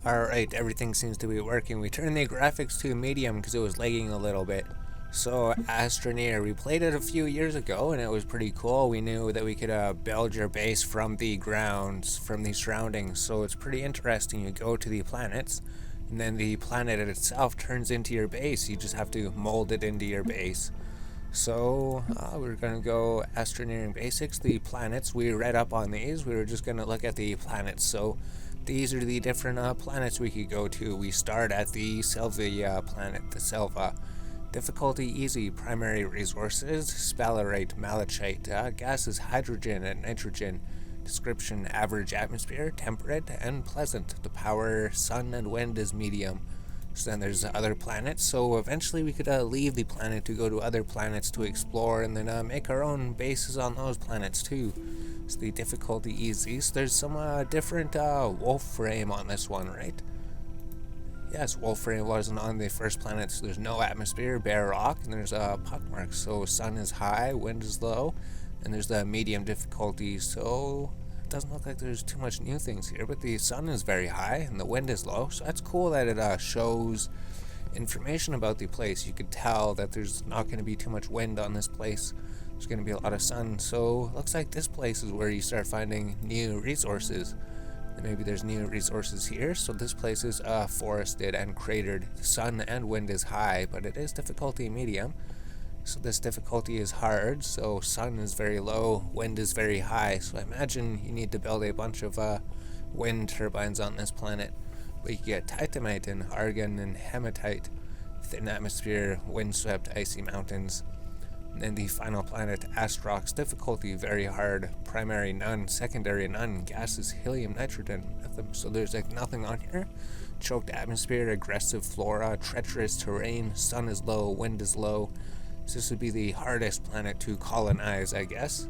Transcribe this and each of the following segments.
Alright, everything seems to be working. We turned the graphics to medium because it was lagging a little bit. So, Astroneer, we played it a few years ago and it was pretty cool. We knew that we could build your base from the grounds, from the surroundings. So it's pretty interesting. You go to the planets and then the planet itself turns into your base. You just have to mold it into your base. So, we're going to go Astroneering Basics, the planets. We read up on these. We were just going to look at the planets. So, these are the different planets we could go to. We start at the Sylvia planet, the Selva. Difficulty easy, primary resources, sphalerite, malachite, gases hydrogen and nitrogen. Description average atmosphere, temperate and pleasant. The power, sun and wind is medium. So then there's other planets. So eventually we could leave the planet to go to other planets to explore and then make our own bases on those planets too. So the difficulty easy. So there's some different wolf frame on this one, right? Yes, wolf frame wasn't on the first planet. So there's no atmosphere, bare rock, and there's pockmarks. So sun is high, wind is low, and there's the medium difficulty. So it doesn't look like there's too much new things here, but the sun is very high and the wind is low. So that's cool that it shows information about the place. You could tell that there's not going to be too much wind on this place. There's going to be a lot of sun. So it looks like this place is where you start finding new resources. And maybe there's new resources here. So this place is forested and cratered. The sun and wind is high, but it is difficulty medium. So this difficulty is hard. So sun is very low, wind is very high. So I imagine you need to build a bunch of wind turbines on this planet. But you get titanite and argon and hematite, thin atmosphere, windswept icy mountains. And then the final planet, Astrox, difficulty very hard, primary none, secondary none, gases helium, nitrogen. So there's like nothing on here. Choked atmosphere, aggressive flora, treacherous terrain, sun is low, wind is low. So this would be the hardest planet to colonize, I guess.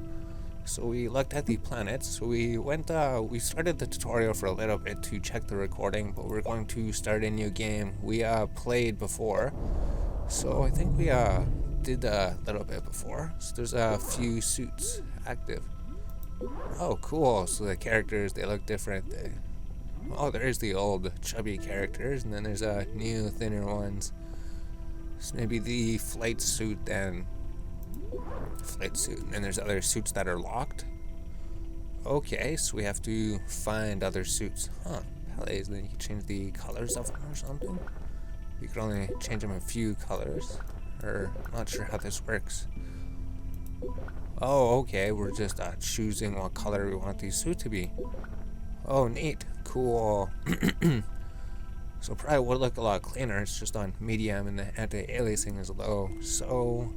So we looked at the planets. So we started the tutorial for a little bit to check the recording, but we're going to start a new game. We played before, so I think we did a little bit before. So there's a few suits active. Oh, cool. So the characters, they look different. There's the old chubby characters, and then there's new thinner ones. So maybe the flight suit then. Flight suit, and then there's other suits that are locked. Okay, so we have to find other suits. Palets, then you can change the colors of them or something. You can only change them a few colors. Or, I'm not sure how this works. Oh, okay, we're just choosing what color we want these suits to be. Oh, neat. Cool. So probably would look a lot cleaner. It's just on medium and the anti-aliasing is low. So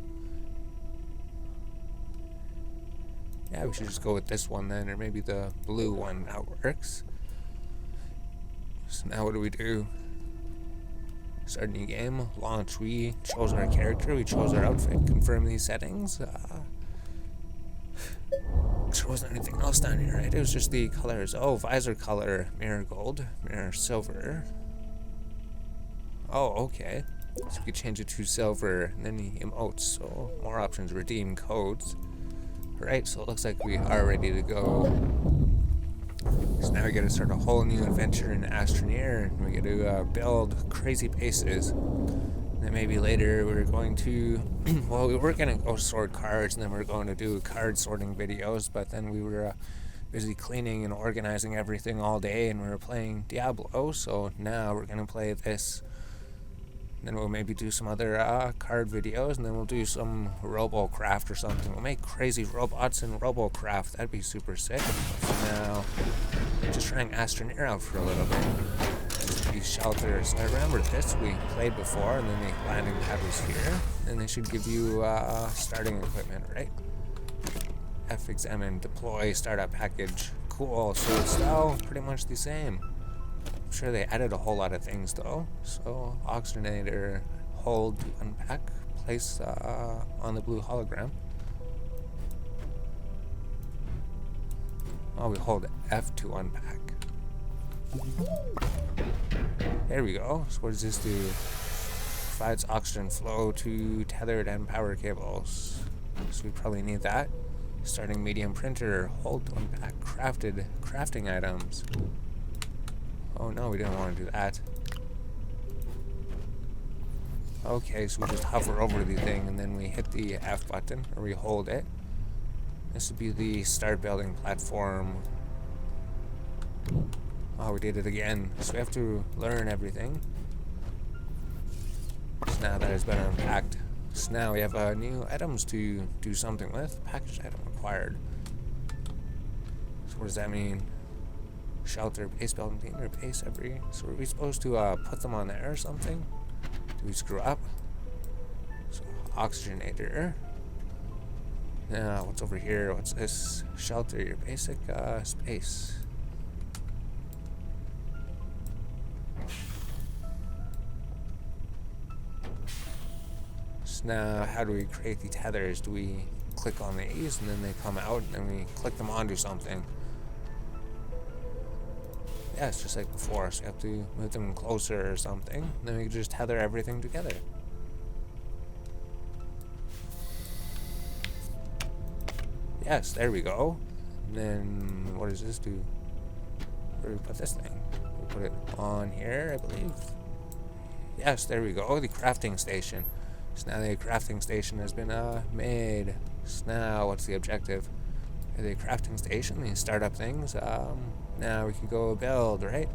yeah, we should just go with this one then, or maybe the blue one. That works. So now what do we do? Start a new game. Launch. We chose our character. We chose our outfit. Confirm these settings. There wasn't anything else down here, right? It was just the colors. Oh, visor color. Mirror gold. Mirror silver. Oh, okay. So we could change it to silver. And then the emotes. So more options. Redeem codes. Right, so it looks like we are ready to go. So now we gotta start a whole new adventure in Astroneer, and we gotta build crazy bases. And then maybe later we're going to, well, we were gonna go sort cards, and then we are going to do card sorting videos, but then we were busy cleaning and organizing everything all day, and we were playing Diablo, so now we're gonna play this. Then we'll maybe do some other card videos, and then we'll do some RoboCraft or something. We'll make crazy robots in RoboCraft. That'd be super sick. So now, just trying Astroneer out for a little bit. These shelters. I remember this we played before, and then the landing pad was here. And they should give you starting equipment, right? F-examine, deploy, startup package. Cool. So it's still pretty much the same. I'm sure they added a whole lot of things though. So oxygenator, hold to unpack, place on the blue hologram. Oh, we hold F to unpack. There we go. So what does this do? Provides oxygen flow to tethered and power cables. So we probably need that. Starting medium printer, hold to unpack crafting items. Oh no, we didn't want to do that. Okay, so we just hover over the thing and then we hit the F button, or we hold it. This would be the start building platform. Oh, we did it again. So we have to learn everything. So now that has been unpacked. So now we have new items to do something with. Packaged item acquired. So what does that mean? Shelter, base building team, or base every... So are we supposed to put them on there or something? Do we screw up? So, oxygenator. Now, what's over here? What's this? Shelter, your basic space. So now, how do we create the tethers? Do we click on these and then they come out and then we click them onto something? Yeah, it's just like before, so you have to move them closer or something, and then we can just tether everything together. Yes, there we go. And then, what does this do? Where do we put this thing? We put it on here, I believe. Yes, there we go, the crafting station. So now the crafting station has been made. So now, what's the objective? The crafting station, the startup things. Now we can go build, right?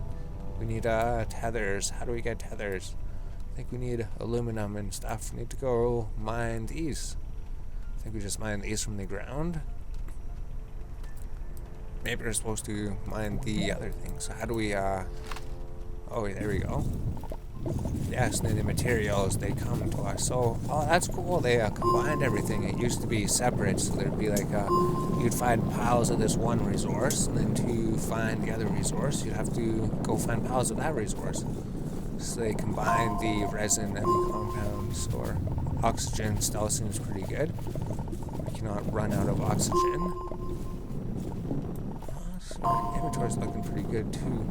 We need tethers. How do we get tethers? I think we need aluminum and stuff. We need to go mine these. I think we just mine these from the ground. Maybe we're supposed to mine the other things. So how do we, oh, there we go. Yes, and then the materials, they come to us. So, oh, that's cool. They combined everything. It used to be separate, so there'd be like, you'd find piles of this one resource, and then to find the other resource, you'd have to go find piles of that resource. So they combined the resin and the compounds, or oxygen still seems pretty good. We cannot run out of oxygen. So our inventory's looking pretty good, too.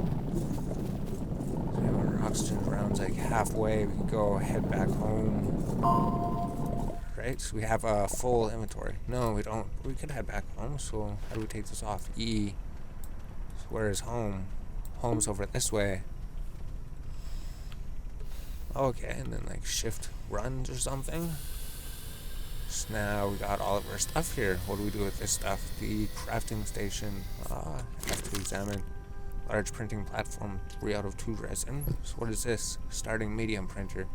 Our oxygen round's like halfway. We can go head back home. Right, so we have a full inventory. No, we don't. We could head back home, so how do we take this off? E. So where is home? Home's over this way. Okay, and then like shift runs or something. So now we got all of our stuff here. What do we do with this stuff? The crafting station. I have to examine. Large printing platform, 3 out of 2 resin. So what is this? Starting medium printer.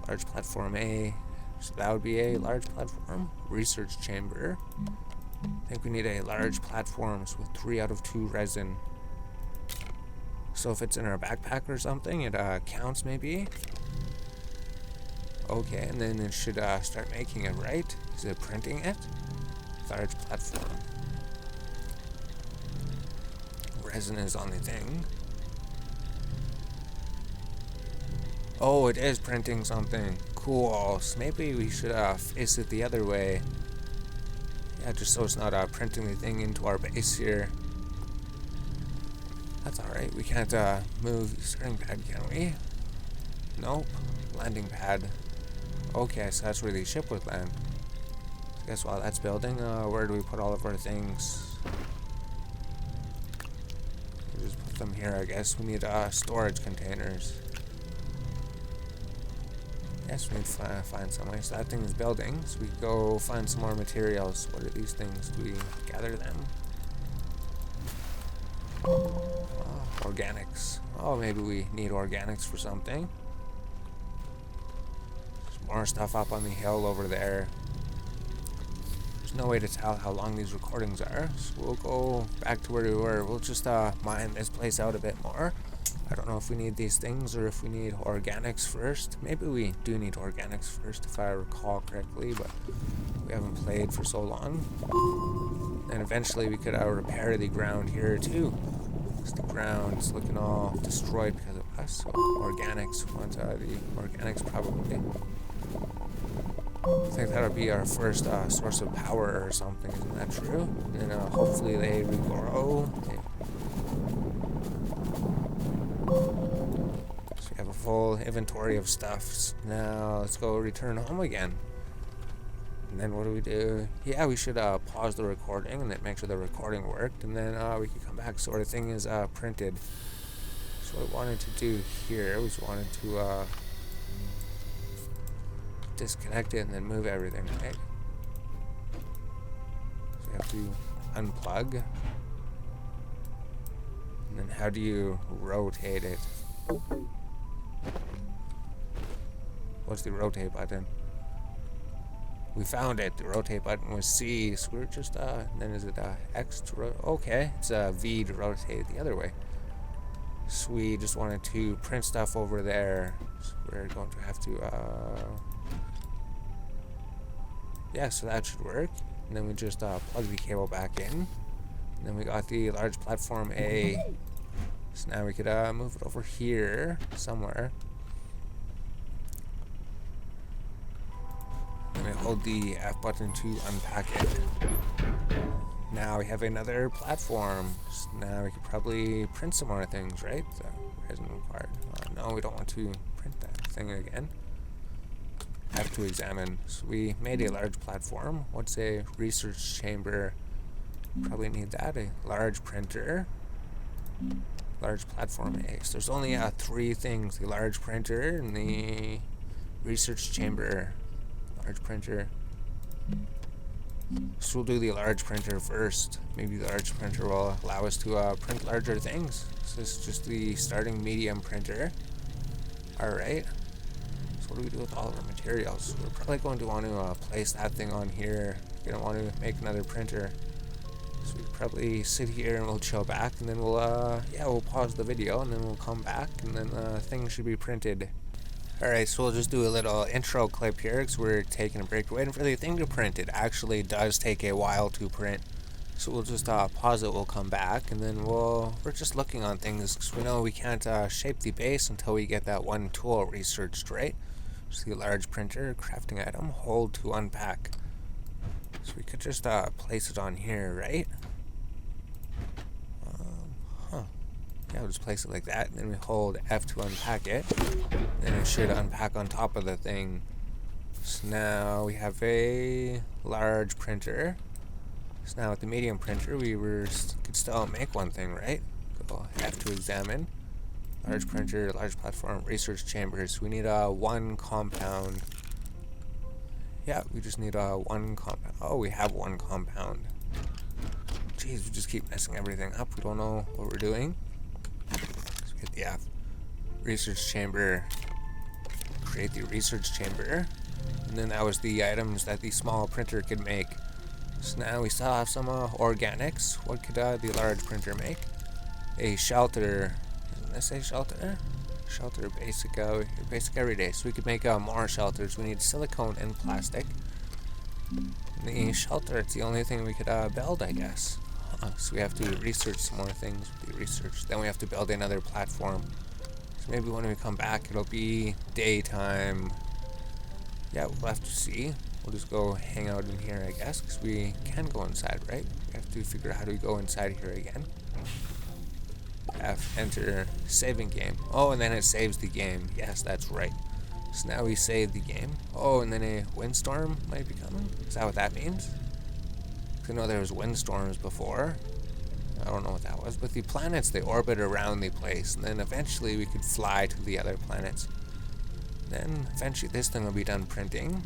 Large platform A. So that would be a large platform. Research chamber. I think we need a large platform with 3 out of 2 resin. So if it's in our backpack or something, it counts maybe. Okay, and then it should start making it, right? Is it printing it? Large platform. Resin is on the thing. Oh, it is printing something. Cool. So maybe we should face it the other way. Yeah, just so it's not printing the thing into our base here. That's alright. We can't move the starting pad, can we? Nope. Landing pad. Okay, so that's where the ship would land. I guess while that's building, where do we put all of our things? Just put them here, I guess. We need storage containers. Yes, we need to find some way. So that thing is building, so we can go find some more materials. What are these things? Do we gather them? Oh, organics. Oh, maybe we need organics for something. There's more stuff up on the hill over there. There's no way to tell how long these recordings are, so we'll go back to where we were. We'll just mine this place out a bit more. I don't know if we need these things or if we need organics first. Maybe we do need organics first if I recall correctly, but we haven't played for so long. And eventually we could repair the ground here too. The ground's looking all destroyed because of us, so organics. We want the organics probably. I think that would be our first source of power or something, isn't that true? And hopefully they regrow. Okay. So we have a full inventory of stuff. Now let's go return home again. And then what do we do? Yeah, we should pause the recording and then make sure the recording worked, and then we can come back so our thing is printed. So So what I wanted to do here was wanted to disconnect it and then move everything, right? So you have to unplug. And then how do you rotate it? What's the rotate button? We found it. The rotate button was C, so we're just, then is it X to rotate? Okay, it's V to rotate the other way. So we just wanted to print stuff over there. So we're going to have to, yeah, so that should work. And then we just plug the cable back in. And then we got the large platform A. So now we could move it over here somewhere. Then we hold the F button to unpack it. Now we have another platform. So now we could probably print some more things, right? So resin required. No, we don't want to print that thing again. Have to examine. So we made a large platform. What's a research chamber? Probably need that. A large printer. Large platform A. So there's only 3 things: the large printer and the research chamber. Large printer. So we'll do the large printer first. Maybe the large printer will allow us to print larger things. So this is just the starting medium printer. Alright. So what do we do with all of our materials? We're probably going to want to place that thing on here. We don't want to make another printer. So we probably sit here and we'll chill back, and then we'll we'll pause the video and then we'll come back, and then things should be printed. Alright, so we'll just do a little intro clip here because we're taking a break. We're waiting for the thing to print. It actually does take a while to print. So we'll just pause it, we'll come back, and then we're just looking on things because we know we can't shape the base until we get that one tool researched, right? So the large printer, crafting item, hold to unpack. So we could just place it on here, right? Yeah, we'll just place it like that, and then we hold F to unpack it. Then it should unpack on top of the thing. So now we have a large printer. So now with the medium printer, we could still make one thing, right? Go F to examine. Large printer, large platform, research chambers. We need 1 compound. Yeah, we just need 1 compound. Oh, we have 1 compound. Jeez, we just keep messing everything up. We don't know what we're doing. So we hit the F. Research chamber. Create the research chamber. And then that was the items that the small printer could make. So now we still have some organics. What could the large printer make? A shelter. Doesn't this say shelter? Shelter basic everyday. So we could make more shelters. We need silicone and plastic. The shelter, it's the only thing we could build, I guess. So we have to research some more things with the research. Then we have to build another platform. So maybe when we come back, it'll be daytime. Yeah, we'll have to see. We'll just go hang out in here, I guess, because we can go inside, right? We have to figure out how do we go inside here again. F, enter, saving game. Oh, and then it saves the game. Yes, that's right. So now we save the game. Oh, and then a windstorm might be coming? Is that what that means? I know there was windstorms before. I don't know what that was. But the planets, they orbit around the place. And then eventually we could fly to the other planets. Then eventually this thing will be done printing.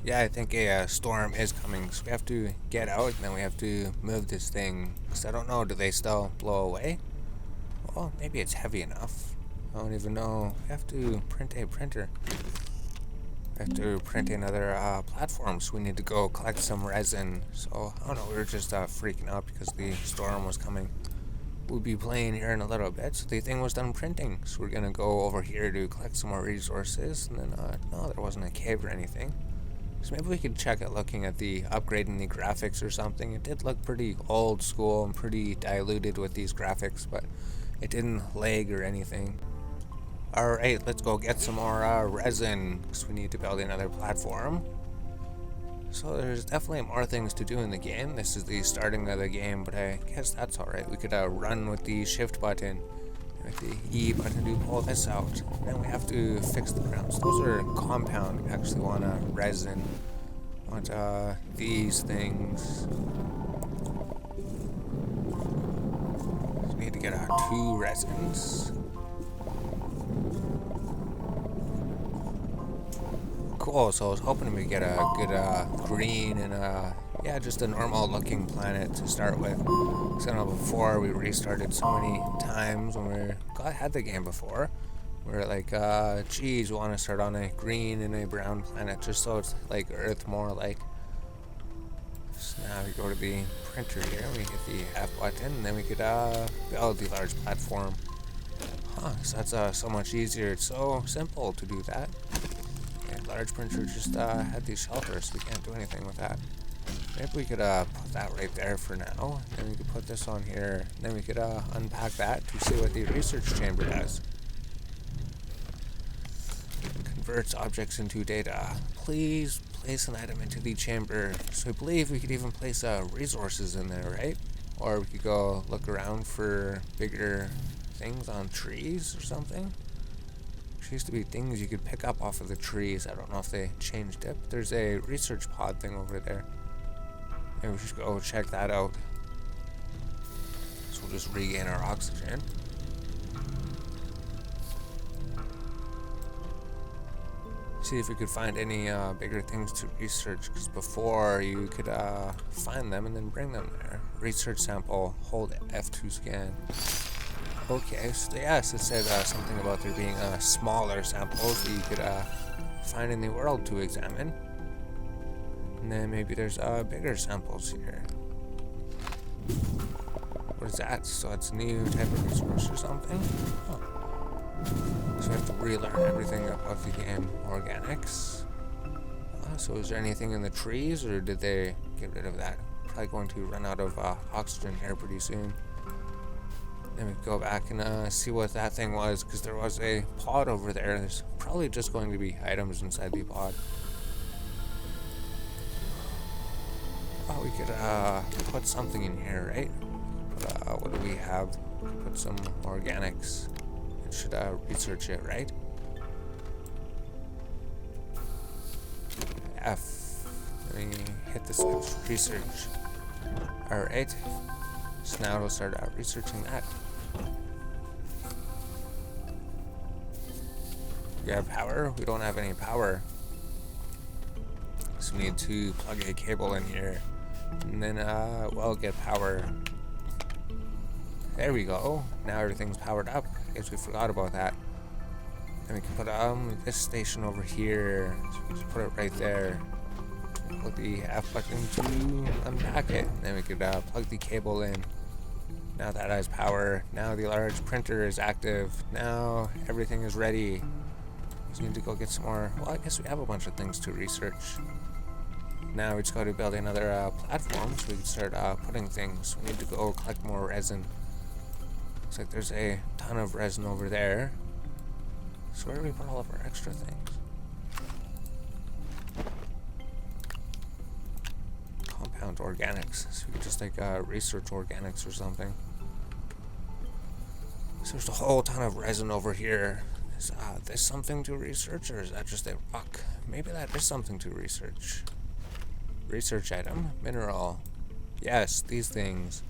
Yeah, I think a storm is coming. So we have to get out, and then we have to move this thing. Because I don't know, do they still blow away? Well, maybe it's heavy enough. I don't even know. We have to print a printer. We have to print another platform, so we need to go collect some resin. So, I don't know, we were just freaking out because the storm was coming. We'll be playing here in a little bit, so the thing was done printing. So we're going to go over here to collect some more resources. And then, no, there wasn't a cave or anything. So maybe we could check it looking at the upgrading the graphics or something. It did look pretty old school and pretty diluted with these graphics, but it didn't lag or anything. Alright, let's go get some more resin, because we need to build another platform. So there's definitely more things to do in the game. This is the starting of the game, but I guess that's alright. We could run with the shift button, with the E button to pull this out. Then we have to fix the grounds. Those are compound. We actually want resin. Want these things. So we need to get 2 resins. Cool, so I was hoping we get a good green and yeah, just a normal looking planet to start with. Because I know before we restarted so many times when had the game before. We're like, geez, we want to start on a green and a brown planet just so it's like Earth more like. So now we go to the printer here, we hit the F button, and then we could build the large platform. Huh, so that's so much easier. It's so simple to do that. Large printer just had these shelters, so we can't do anything with that. Maybe we could put that right there for now. Then we could put this on here. Then we could unpack that to see what the research chamber does. Converts objects into data. Please place an item into the chamber. So I believe we could even place resources in there, right? Or we could go look around for bigger things on trees or something. Used to be things you could pick up off of the trees. I don't know if they changed it, but there's a research pod thing over there. Maybe we should go check that out. So we'll just regain our oxygen. See if we could find any bigger things to research, because before you could find them and then bring them there. Research sample, hold F2 scan. Okay, so yes, it said something about there being smaller samples that you could find in the world to examine. And then maybe there's bigger samples here. What is that? So it's a new type of resource or something? Huh. So we have to relearn everything about the game organics. So is there anything in the trees, or did they get rid of that? Probably going to run out of oxygen here pretty soon. Then we go back and see what that thing was, because there was a pod over there. There's probably just going to be items inside the pod. Oh, we could put something in here, right? But, what do we have? Put some organics. It should research it, right? F. Let me hit the switch. Research. Alright. So now we'll start researching that. We have power? We don't have any power. So we need to plug a cable in here. And then, we'll get power. There we go. Now everything's powered up. I guess we forgot about that. Then we can put this station over here. So we can just put it right there. Put the F button to unpack it. Then we could plug the cable in. Now that has power. Now the large printer is active. Now everything is ready. We just need to go get some more. Well, I guess we have a bunch of things to research. Now we just got to build another platform so we can start putting things. We need to go collect more resin. Looks like there's a ton of resin over there. So where do we put all of our extra things? Compound organics. So we could just like research organics or something. So there's a whole ton of resin over here. Is this something to research, or is that just a rock? Maybe that is something to research. Research item, mineral. Yes, these things.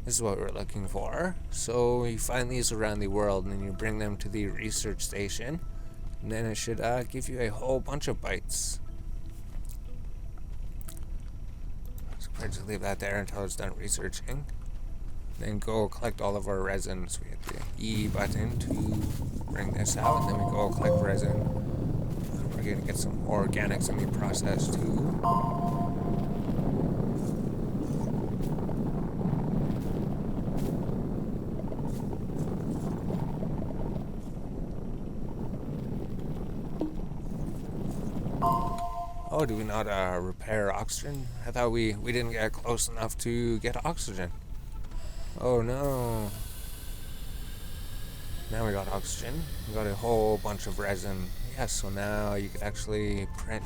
This is what we're looking for. So you find these around the world and then you bring them to the research station. And then it should give you a whole bunch of bytes. So we'll just leave that there until it's done researching. Then go collect all of our resin. So we hit the E button to bring this out, and then we go collect resin. We're going to get some organics in the process too. Oh, do we not repair oxygen? I thought we didn't get close enough to get oxygen. Oh no. Now we got oxygen. We got a whole bunch of resin. Yes, so now you could actually print.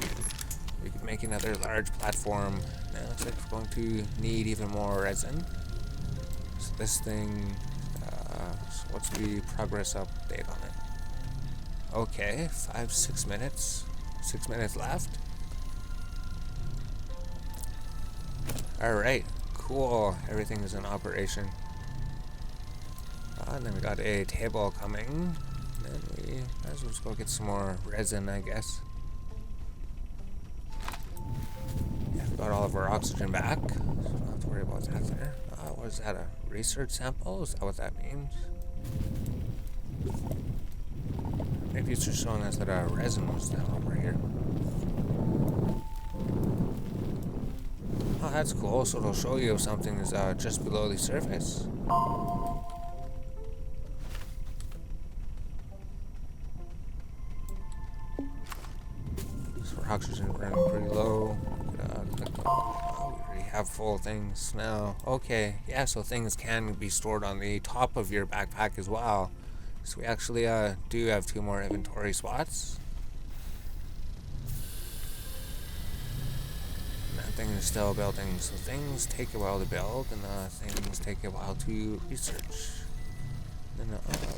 We could make another large platform. Now it looks like we're going to need even more resin. So this thing, so what's the progress update on it? Okay, 6 minutes. 6 minutes left. Alright, cool. Everything is in operation. And then we got a table coming. And then we might as well just go get some more resin, I guess. Yeah, we got all of our oxygen back, so don't have to worry about that there. What is that, a research sample? Is that what that means? Maybe it's just showing us that our resin was down over here. Oh, that's cool. So it'll show you if something is just below the surface. So our oxygen running pretty low. Oh, we already have full things now. Okay, yeah, so things can be stored on the top of your backpack as well. So we actually do have 2 more inventory spots. And that thing is still building, so things take a while to build, and things take a while to research. Then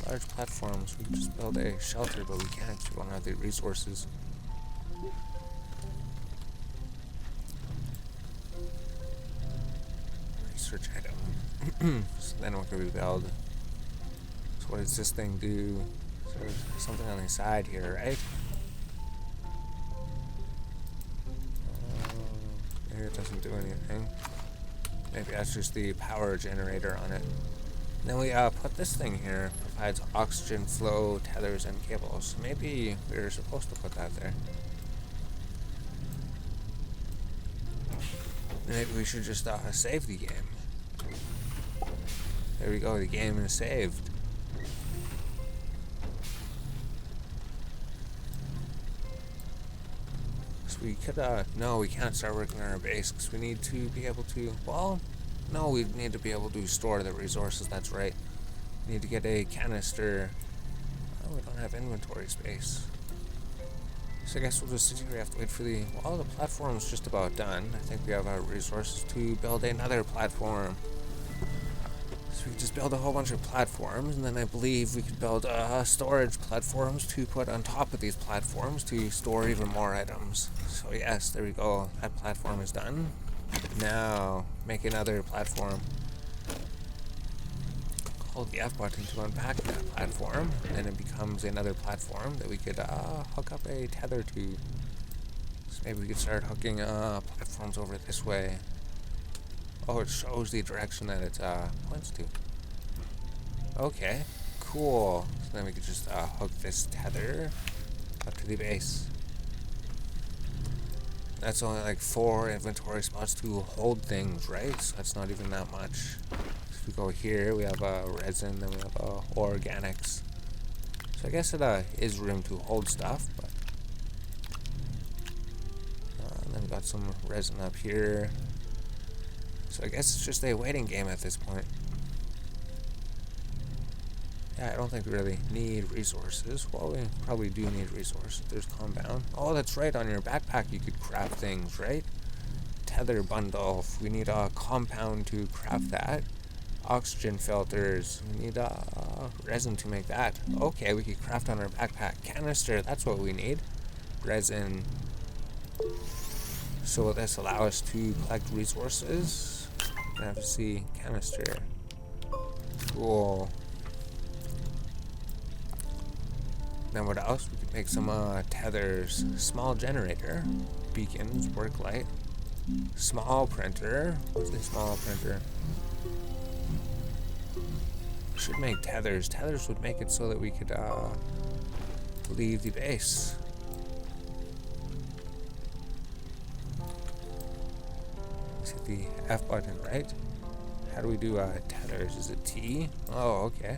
large platforms, we can just build a shelter, but we can't because we don't have the resources. Research item. So then what can we build? So what does this thing do? So there's something on the side here, right? Maybe it doesn't do anything. Maybe that's just the power generator on it. And then we put this thing here. Provides oxygen flow, tethers, and cables. Maybe we were supposed to put that there. Maybe we should just save the game. There we go, the game is saved. So we could, no, we can't start working on our base because we need to be able to, well, no, we need to be able to store the resources, that's right. We need to get a canister. Oh, we don't have inventory space. So I guess we'll just sit here. We have to wait for the, well, the platform's just about done. I think we have our resources to build another platform. So we just build a whole bunch of platforms, and then I believe we could build storage platforms to put on top of these platforms to store even more items. So yes, there we go. That platform is done. Now, make another platform. Hold the F button to unpack that platform, and it becomes another platform that we could hook up a tether to. So maybe we could start hooking platforms over this way. Oh, it shows the direction that it points to. Okay, cool. So then we could just hook this tether up to the base. That's only like 4 inventory spots to hold things, right? So that's not even that much. So if we go here, we have resin, then we have organics. So I guess it is room to hold stuff, but and then we got some resin up here. So I guess it's just a waiting game at this point. Yeah, I don't think we really need resources. Well, we probably do need resources. There's compound. Oh, that's right. On your backpack, you could craft things, right? Tether bundle. We need a compound to craft that. Oxygen filters. We need resin to make that. Okay, we could craft on our backpack. Canister. That's what we need. Resin. So will this allow us to collect resources? I have to see canister. Cool. Then what else? We could make some tethers. Small generator. Beacons. Work light. Small printer. What's a small printer? Should make tethers. Tethers would make it so that we could leave the base. Hit the F button, right? How do we do tethers? Is it T? Oh, okay.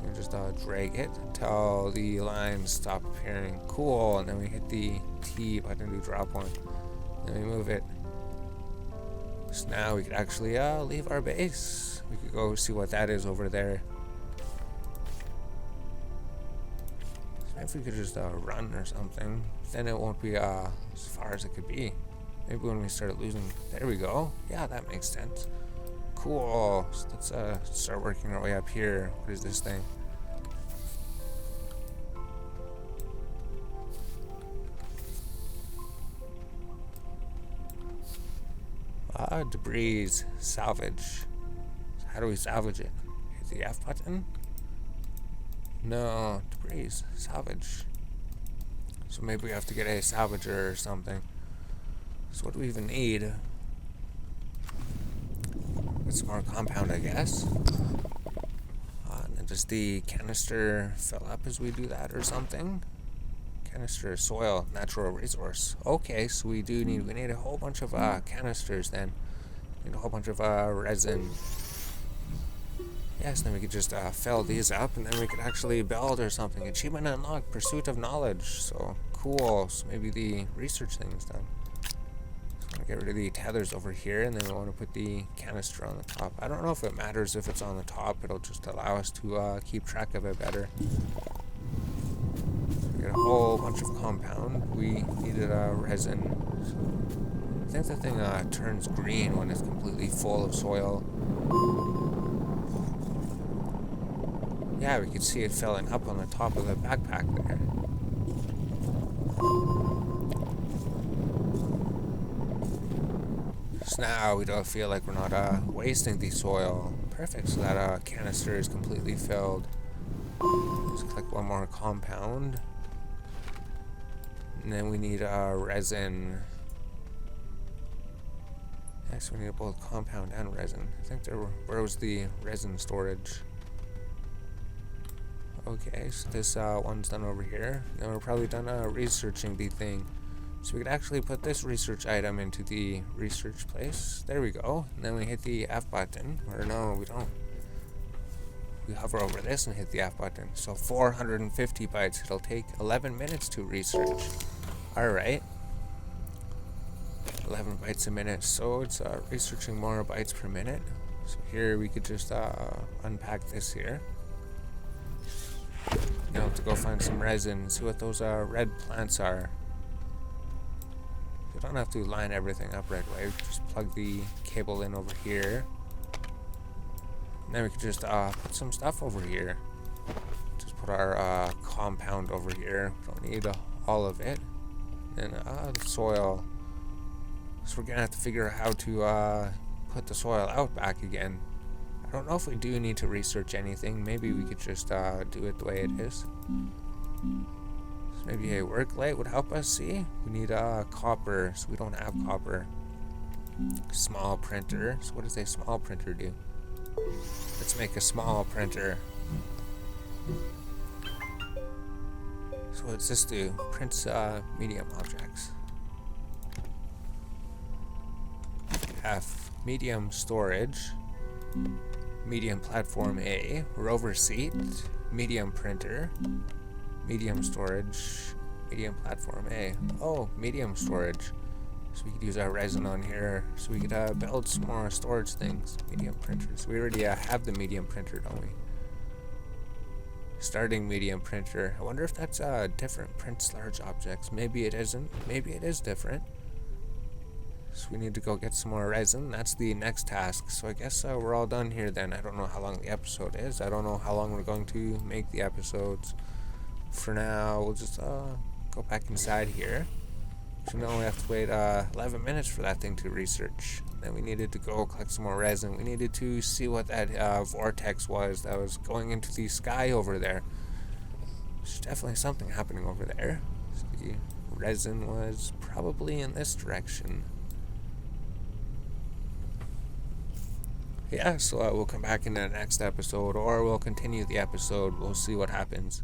We just drag it until the lines stop appearing. Cool, and then we hit the T button to drop one. Then we move it. So now we could actually leave our base. We could go see what that is over there. So if we could just run or something, then it won't be as far as it could be. Maybe when we start losing, there we go. Yeah, that makes sense. Cool. So let's start working our way up here. What is this thing? Debris salvage. So how do we salvage it? Hit the F button. No, debris, salvage. So maybe we have to get a salvager or something. So what do we even need? Get some more compound, I guess. And then does the canister fill up as we do that or something? Canister, soil, natural resource. Okay, so we need a whole bunch of canisters then. We need a whole bunch of resin. Yes, then we could just fill these up and then we could actually build or something. Achievement unlocked, pursuit of knowledge. So cool. So maybe the research thing is done. So I'm gonna get rid of the tethers over here and then we want to put the canister on the top. I don't know if it matters if it's on the top. It'll just allow us to keep track of it better. A whole bunch of compound. We needed resin. I think the thing turns green when it's completely full of soil. Yeah, we could see it filling up on the top of the backpack there. So now we don't feel like we're not wasting the soil. Perfect, so that canister is completely filled. Just collect one more compound. And then we need resin. Next we need both compound and resin. I think where was the resin storage? Okay, so this one's done over here. Then we're probably done researching the thing. So we could actually put this research item into the research place. There we go. And then we hit the F button. Or no, we don't. We hover over this and hit the F button. So 450 bytes. It'll take 11 minutes to research. Alright. 11 bytes a minute. So it's researching more bytes per minute. So here we could just unpack this here. Now have to go find some resin. See what those red plants are. You don't have to line everything up right away. Just plug the cable in over here. And then we could just put some stuff over here. Just put our compound over here. Don't need all of it. And the soil. So we're gonna have to figure out how to put the soil out back again. I don't know if we do need to research anything. Maybe we could just do it the way it is. So maybe a work light would help us see. We need copper, so we don't have copper. Small printer. So what does a small printer do? Let's make a small printer. So what's this do? Prints medium objects. F, medium storage. Medium platform A, rover seat, medium printer, medium storage, medium platform A. Oh, medium storage. So we could use our resin on here, so we could build some more storage things. Medium printers. We already have the medium printer, don't we? Starting medium printer. I wonder if that's different. Prints large objects. Maybe it isn't. Maybe it is different. So we need to go get some more resin. That's the next task. So I guess we're all done here then. I don't know how long the episode is. I don't know how long we're going to make the episodes. For now, we'll just go back inside here. So now we have to wait 11 minutes for that thing to research. Then we needed to go collect some more resin. We needed to see what that vortex was that was going into the sky over there. There's definitely something happening over there. So the resin was probably in this direction. Yeah, so we'll come back in the next episode, or we'll continue the episode. We'll see what happens.